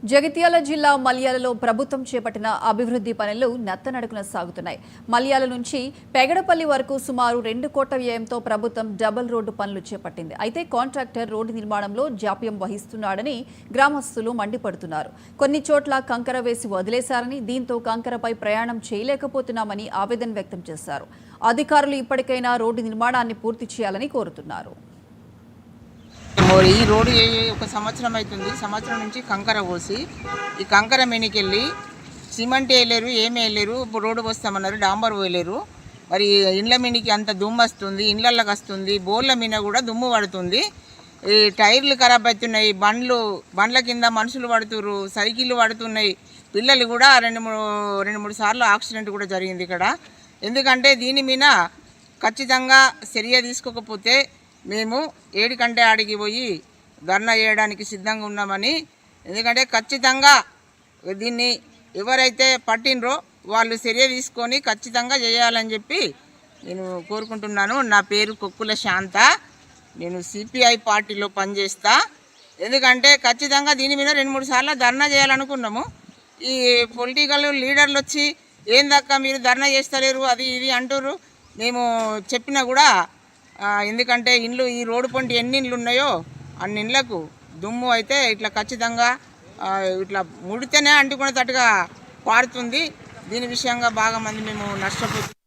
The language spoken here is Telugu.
జగిత్యాల జిల్లా మల్యాలలో ప్రభుత్వం చేపట్టిన అభివృద్ధి పనులు నత్తనడుకున సాగుతున్నాయి. మల్యాల నుంచి పెగడపల్లి వరకు సుమారు 2 కోట్ల వ్యయంతో ప్రభుత్వం డబుల్ రోడ్డు పనులు చేపట్టింది. అయితే కాంట్రాక్టర్ రోడ్డు నిర్మాణంలో జాప్యం వహిస్తున్నాడని గ్రామస్తులు మండిపడుతున్నారు. కొన్ని చోట్ల కంకర వేసి వదిలేశారని, దీంతో కంకరపై ప్రయాణం చేయలేకపోతున్నామని ఆవేదన వ్యక్తం చేశారు. అధికారులు ఇప్పటికైనా రోడ్డు నిర్మాణాన్ని పూర్తి చేయాలని కోరుతున్నారు. ఈ రోడ్డు ఒక సంవత్సరం అవుతుంది. సంవత్సరం నుంచి కంకర పోసి ఈ కంకర మెనికెళ్ళి సిమెంట్ వేయలేరు, ఏమి వేయలేరు. రోడ్డు పోస్తామన్నారు, డాంబర్ పోయలేరు. మరి ఇండ్ల మీనికి అంత దుమ్ము వస్తుంది, ఇండ్లకి వస్తుంది, బోర్ల మీద కూడా దుమ్ము పడుతుంది. ఈ టైర్లు ఖరాబ్ అవుతున్నాయి, బండ్ల కింద మనుషులు పడుతున్నారు, సైకిళ్ళు పడుతున్నాయి. పిల్లలు కూడా రెండు మూడు సార్లు యాక్సిడెంట్ కూడా జరిగింది ఇక్కడ. ఎందుకంటే దీని మీద ఖచ్చితంగా చర్య తీసుకోకపోతే మేము 7 గంటల ఆడికి పోయి ధర్నా చేయడానికి సిద్ధంగా ఉన్నామని. ఎందుకంటే ఖచ్చితంగా దీన్ని ఎవరైతే పట్టినరో వాళ్ళు చర్య తీసుకొని ఖచ్చితంగా చేయాలని చెప్పి నేను కోరుకుంటున్నాను. నా పేరు కొక్కుల శాంత, నేను సిపిఐ పార్టీలో పనిచేస్తా. ఎందుకంటే ఖచ్చితంగా దీని మీద 2-3 సార్లు ధర్నా చేయాలనుకున్నాము. ఈ పొలిటికల్ లీడర్లు వచ్చి ఏందక్క మీరు ధర్నా చేస్తలేరు అది ఇది అంటారు. మేము చెప్పినా కూడా ఎందుకంటే ఇండ్లు ఈ రోడ్డు పంటి ఎన్ని ఇండ్లు ఉన్నాయో అన్ని ఇండ్లకు దుమ్ము అయితే ఇట్లా ఖచ్చితంగా ఇట్లా ముడితేనే అంటుకునేటట్టుగా పారుతుంది. దీని విషయంగా బాగా మంది మేము నష్టపోతున్నాం.